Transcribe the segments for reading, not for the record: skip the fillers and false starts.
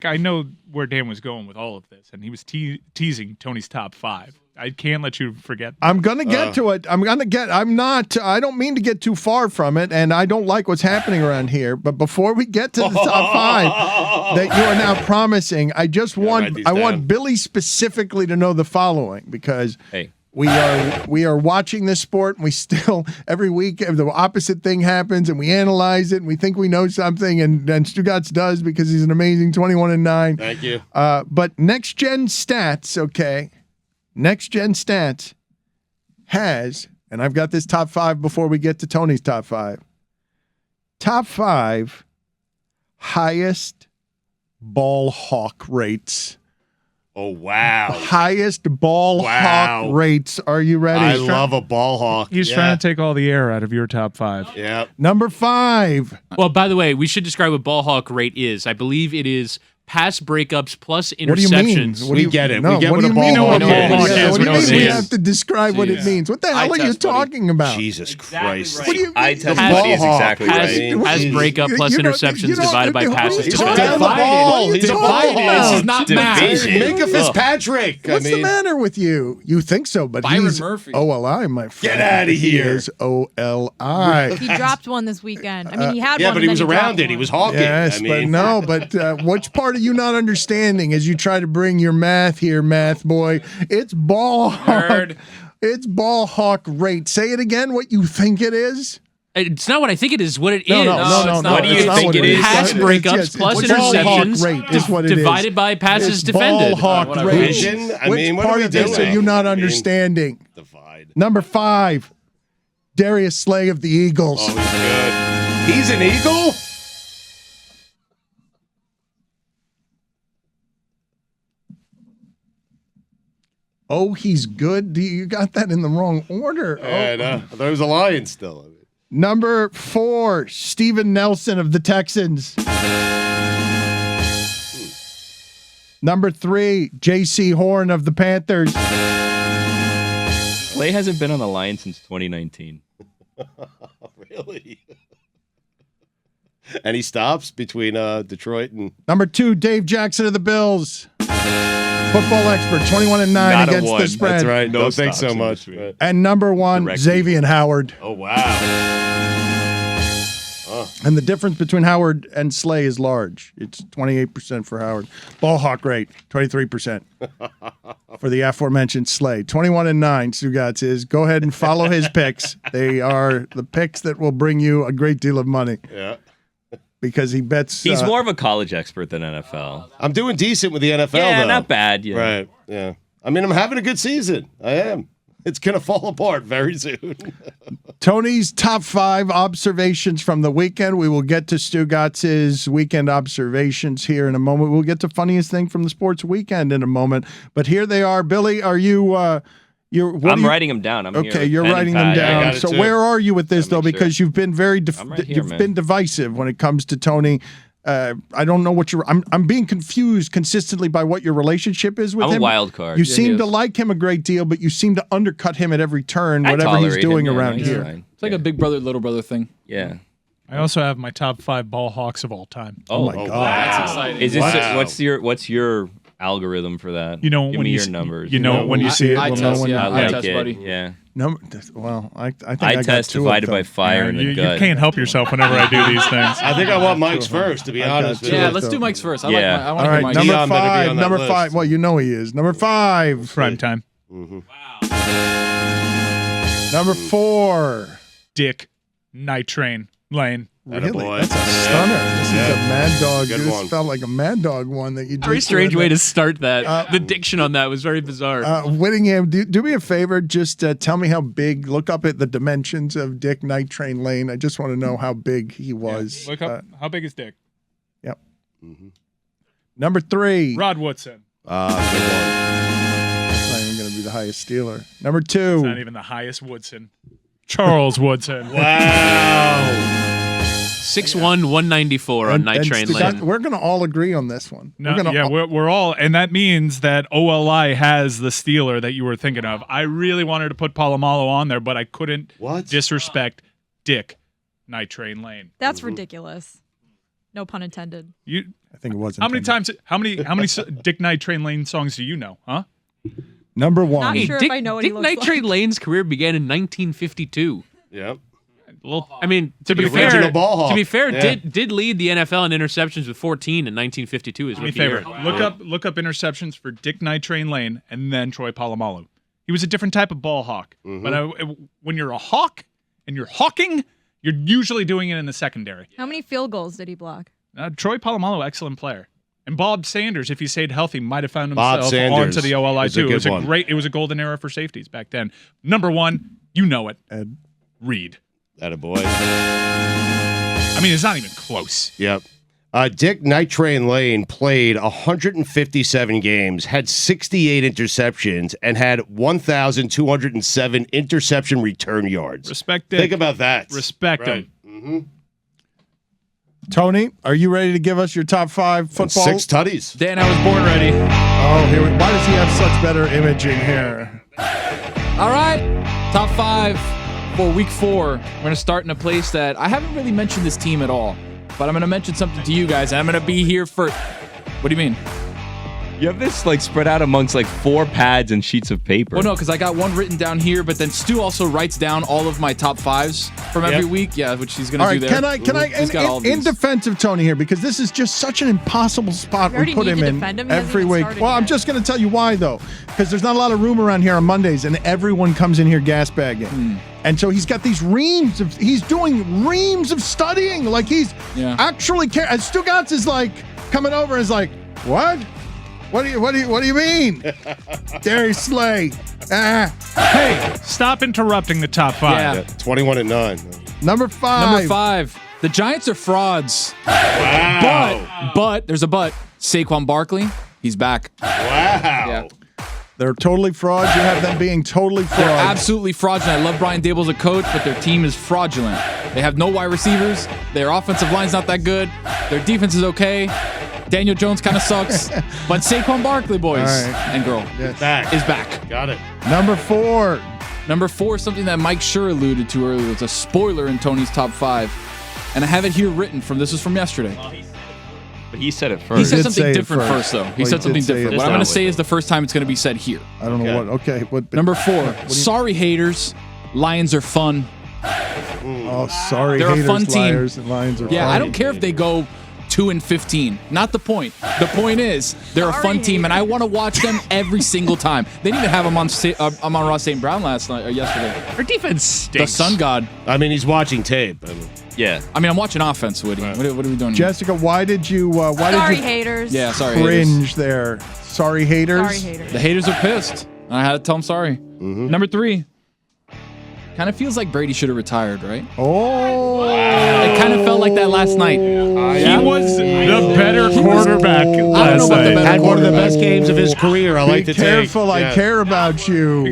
I know where Dan was going with all of this, and he was teasing Tony's top 5. I can't let you forget that. I'm gonna get to it. I don't mean to get too far from it, and I don't like what's happening around here. But before we get to the top 5 that you are now promising, I want Billy specifically to know the following, because we are watching this sport, and we still every week the opposite thing happens, and we analyze it, and we think we know something, and Stugotz does because he's an amazing 21-9. Thank you. But Next Gen Stats, okay. Next Gen Stats has, and I've got this top 5 before we get to Tony's top 5. Top 5 highest Ballhawk rates. Oh, wow. Highest Ballhawk rates. Are you ready? I love a Ballhawk. He's trying to take all the air out of your top 5. Yeah. Number 5. Well, by the way, we should describe what Ballhawk rate is. I believe it is pass breakups plus interceptions. What do you mean? We get it. No, we get what what a do you mean? Ballhawk What do you mean? We is. have to describe what it means. What the hell are you talking about? Jesus Christ. What do you I mean? test buddy is exactly Pass right. breakup plus interceptions divided by passes He's defended. down the ball. He's divided. This This is not math. Minka Fitzpatrick. What's the matter with you? You think so, but Byron he's Murphy. OLI, my friend. Get outta here. He is OLI. He dropped one this weekend. I mean, he had one. Yeah, but he and was then around dropped it. He one. was hawking. Yes, but which part are you not understanding as you try to bring your math here, math boy? It's Ballhawk. It's Ballhawk rate. Say it again, what you think it is? It's not what I think it is. What it is. No. What do you think it is? Pass breakups plus interceptions rate is what it is. divided by passes It's defended. Ballhawk rate. Vision? I Which mean, what part are we of this doing? are you not understanding? Divide. Number 5, Darius Slay of the Eagles. Oh, he's good. He's an Eagle? Oh, he's good. You got that in the wrong order. Yeah, I know. There was a Lion still. Number 4, Steven Nelson of the Texans. Number 3, J.C. Horn of the Panthers. Slay hasn't been on the line since 2019. Really? And he stops between Detroit and... Number 2, Dave Jackson of the Bills. Football expert, 21-9 against the spread. That's right. No No, thanks so stops in much. between. And number 1, Direct Xavier Howard. Oh, wow. And the difference between Howard and Slay is large. It's 28% for Howard. Ballhawk rate, 23% for the aforementioned Slay. 21-9, Stugotz is. Go ahead and follow his picks. They are the picks that will bring you a great deal of money. Yeah. Because he bets. He's more of a college expert than NFL. I'm doing decent with the NFL, Yeah, though. not bad. Yeah. Right, yeah. I mean, I'm having a good season. I am. It's going to fall apart very soon. Tony's top 5 observations from the weekend. We will get to Stugotz's weekend observations here in a moment. We'll get to funniest thing from the sports weekend in a moment. But here they are. Billy, are you... I'm writing them down. I'm okay, here. you're Pen and writing them pad. down. got it So too. where are you with this, though? make Because sure. you've been very I'm right here, man. divisive when it comes to Tony. I don't know what I'm being confused consistently by what your relationship is with I'm a him. wild card. You Yeah, seem he to is. like him a great deal, but you seem to undercut him at every turn, I whatever he's tolerate doing him, yeah, around he's here. fine. It's like a big brother, little brother thing. Yeah. I also have my top 5 Ballhawks of all time. Oh my Oh, God. wow. That's exciting. Is this Wow. what's your algorithm for that? You know, Give when me you your see- numbers. you know, when you see it, I we'll test, know when yeah, you- I I like test, it. buddy. Yeah. No, well, I think I got test 2 of divided them. by fire in you the gut. can't help yourself whenever I do these things. I think I want Mike's first, to be honest with you. Yeah, let's do Mike's first. I like Yeah. my, I All want to right, hear Mike's. number Dion better be 5. on that Number list. 5. Well, you know he is. Number 5. Prime time. Number 4. Dick, Night Train, Lane. Really? Attaboy. That's a stunner. This is a Mad Dog. Good This one. felt like a Mad Dog one that you just Very strange read. way to start that. The diction on that was very bizarre. Whittingham, do me a favor. Just tell me how big. Look up at the dimensions of Dick Night Train Lane. I just want to know how big he was. Look up, how big is Dick? Yep. Number 3. Rod Woodson. Good one. That's not even going to be the highest Steeler. Number It's not 2. even the highest Woodson. Charles Woodson. Wow. 6'1", 194 on Night Train Lane. We're going to all agree on this one. No, we're gonna yeah, we're all, and that means that OLI has the Steeler that you were thinking of. I really wanted to put Polamalu on there, but I couldn't disrespect Dick Night Train Lane. That's ridiculous. No pun intended. I think it was. How many intended. times? How many Dick Night Train Lane songs do you know? Huh? Number one. Not sure if I know what he Dick looks Night like. Train Lane's career began in 1952. Yep. Well, I mean, to be The fair, original Ballhawk. to be fair, did lead the NFL in interceptions with 14 in 1952. His do me a rookie favor. year. Look up interceptions for Dick Night Train Lane and then Troy Polamalu. He was a different type of ball hawk. But when you're a hawk and you're hawking, you're usually doing it in the secondary. How many field goals did he block? Troy Polamalu, excellent player. And Bob Sanders, if he stayed healthy, might have found Bob himself Sanders onto the OLI was a too. good one. It was a golden era for safeties back then. Number one, you know it. Ed. Reed. Attaboy. I mean, it's not even close. Yep. Dick Night Train Lane played 157 games, had 68 interceptions, and had 1,207 interception return yards. Respect it. Think about that. Respect Right. him. Tony, are you ready to give us your top 5 And football? 6 tutties. Dan, I was born ready. Oh, here. Why does he have such better imaging here? All right, top 5 for week 4. We're going to start in a place that I haven't really mentioned this team at all, but I'm going to mention something to you guys. And I'm going to be here for. What do you mean? You have this like spread out amongst like 4 pads and sheets of paper. Well, no, because I got one written down here, but then Stu also writes down all of my top 5s from every week. Yeah, which he's going All to right, do there. can I He's got all in these. defense of Tony here, because this is just such an impossible spot We we already put need him to in defend him. He hasn't every even week. started Well, I'm yet. just going to tell you why, though, because there's not a lot of room around here on Mondays, and everyone comes in here gas bagging. And so he's got these he's doing reams of studying. Like he's actually and Stugotz is like coming over and is like, what? What do you mean? Darius Slay. Hey, stop interrupting the top 5. Yeah. 21-9. Number 5. Number 5. The Giants are frauds. Wow. But there's a but. Saquon Barkley, he's back. Wow. Yeah. They're totally frauds. You have them being totally frauds. They're absolutely fraudulent. I love Brian Dable as a coach, but their team is fraudulent. They have no wide receivers. Their offensive line's not that good. Their defense is okay. Daniel Jones kind of sucks. But Saquon Barkley, boys and girl, Back. is back. Got it. Number 4. Number 4, something that Mike Schur alluded to earlier. It's a spoiler in Tony's top 5. And I have it here written this was from yesterday. But he said it He first. said did something say it different first. first, though. He Well, said he something did say different. it What I'm going to first. say is the first time it's going to be said here. I don't know what. Okay. What? Number 4, sorry haters, Lions are fun. Oh, sorry. They're a haters, fun team. liars, and lions are Yeah, fun. I don't care if they go 2-15. Not the point. The point is they're a fun team, and I want to watch them every single time. They didn't even have him on Ross St. Brown last night or yesterday. Our defense stinks. The Sun God. I mean, he's watching tape. I mean, Yeah. I mean, I'm watching offense, Woody. What are we doing? here? Jessica, why did you Sorry, haters. Yeah, sorry. Haters. cringe there? Sorry, haters. Sorry, haters. The haters are pissed. I had to tell them sorry. Number 3. Kind of feels like Brady should have retired, right? Oh, It kind of felt like that last night. He was the better quarterback I don't know last about the night. better had one of the quarterback. best games of his career. I like be to take. careful. I Yeah. care about you.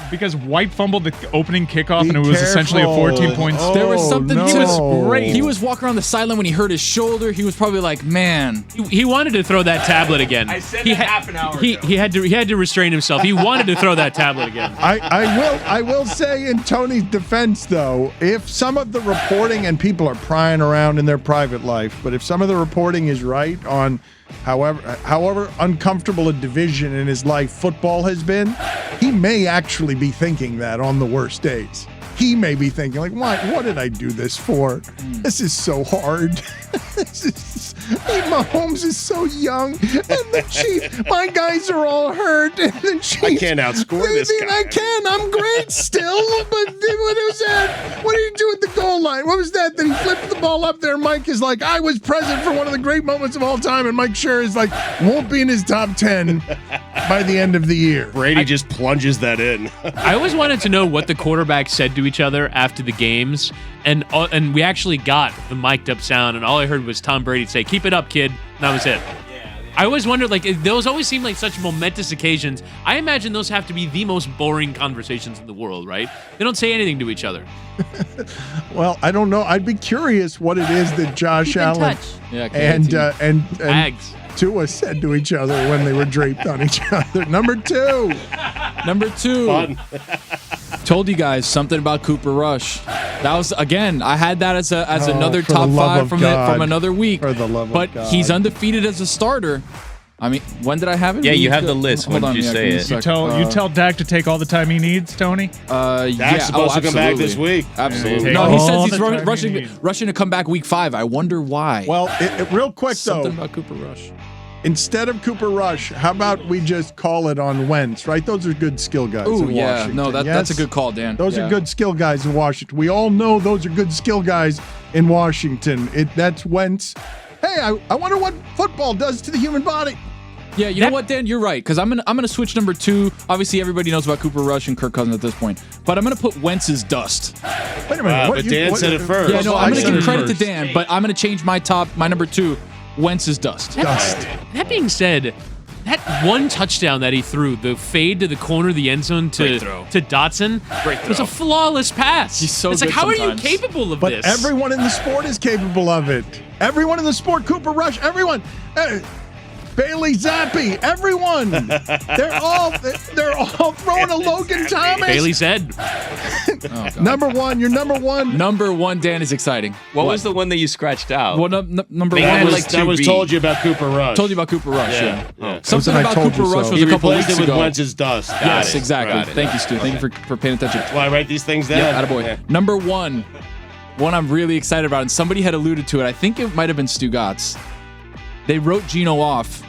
Because White fumbled the opening kickoff Be and it was essentially a careful. 14-point Oh, There was something no. he was great. He was walking around the sideline when he hurt his shoulder. He was probably like, man. He wanted to throw that tablet again. I said that half an hour he, ago. He had to restrain himself. He wanted to throw that tablet again. I will say in Tony's defense, though, if some of the reporting, and people are prying around in their private life, but if some of the reporting is right on however uncomfortable a division in his life football has been, he may actually be thinking that on the worst days. He may be thinking, like, what did I do this for? This is so hard. Mahomes is so young, and the Chiefs, my guys are all hurt, and the Chiefs. I can't outscore this guy. I can. I'm great still, but what was that? What did he do at the goal line? What was that? That he flipped the ball up there. Mike is like, I was present for one of the great moments of all time, and Mike Schur is like, won't be in his top 10 by the end of the year. Brady just plunges that in. I always wanted to know what the quarterbacks said to each other after the games, and we actually got the mic'd up sound, and all I heard was Tom Brady say, "Keep it up, kid." And that was it. I always wondered, like, those always seem like such momentous occasions. I imagine those have to be the most boring conversations in the world, right? They don't say anything to each other. Well, I don't know. I'd be curious what it is that Josh Keep in Allen touch. Yeah, and Bags. Tua said to each other when they were draped on each other. Number 2. Number 2. Fun. Told you guys something about Cooper Rush. That was, again, I had that as another for top the love 5 of from God. another week. For the love of but God. he's undefeated as a starter. I mean, when did I have it? Yeah, you have the list. Hold When on, did you say give me a it? sec. You tell Dak to take all the time he needs, Tony. Dak's supposed to come back this week. Absolutely. Yeah. No, he All says he's the time rushing he needs. rushing to come back week 5. I wonder why. Well, real quick something though, about Cooper Rush. instead of Cooper Rush, how about we just call it on Wentz? Right? Those are good skill guys. Ooh, in yeah. Washington. No, that's a Yes? good call, Dan. Those Yeah. are good skill guys in Washington. We all know those are good skill guys in Washington. That's Wentz. Hey, I wonder what football does to the human body. Yeah, you know what, Dan? You're right, because I'm gonna switch number 2. Obviously, everybody knows about Cooper Rush and Kirk Cousins at this point, but I'm gonna put Wentz's dust. Wait a minute. But Dan said it first. Yeah, no, I I'm gonna said give it credit first. to Dan, but I'm gonna change my number 2. Wentz's dust. That being said, that one touchdown that he threw, the fade to the corner of the end zone to Dotson, was a flawless pass. He's so it's like, good how are sometimes. you capable of But this? everyone in the sport is capable of it. Everyone in the sport, Cooper Rush, everyone. Bailey Zappi, everyone. They're all throwing a Logan Thomas. Bailey said. Number 1, you're number 1. Number 1, Dan, is exciting. What was the one that you scratched out? Well, number They 1 had was like That was 2B. told you about Cooper Rush. told you about Cooper Rush. Yeah. Something I about told Cooper you Rush so. was He a couple replaced weeks it with ago. Wentz's dust. Yes, exactly. Right. Thank you, Stu. Thank you for paying attention. Well, I write these things down. Yeah, attaboy. Number 1, one I'm really excited about, and somebody had alluded to it. I think it might have been Stugotz. They wrote Geno off.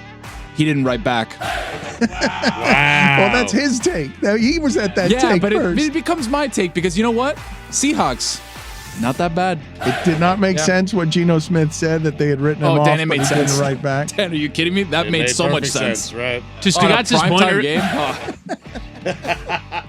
He didn't write back. Well, that's his take. Now, he was at that Yeah, take but first. it becomes my take because you know what? Seahawks, not that bad. It did not make sense what Geno Smith said that they had written him Oh, off, Dan, it but made he sense. didn't write back. Dan, are you kidding me? That It made so much perfect sense. right? To On a Stugotz's primetime point, game? Oh.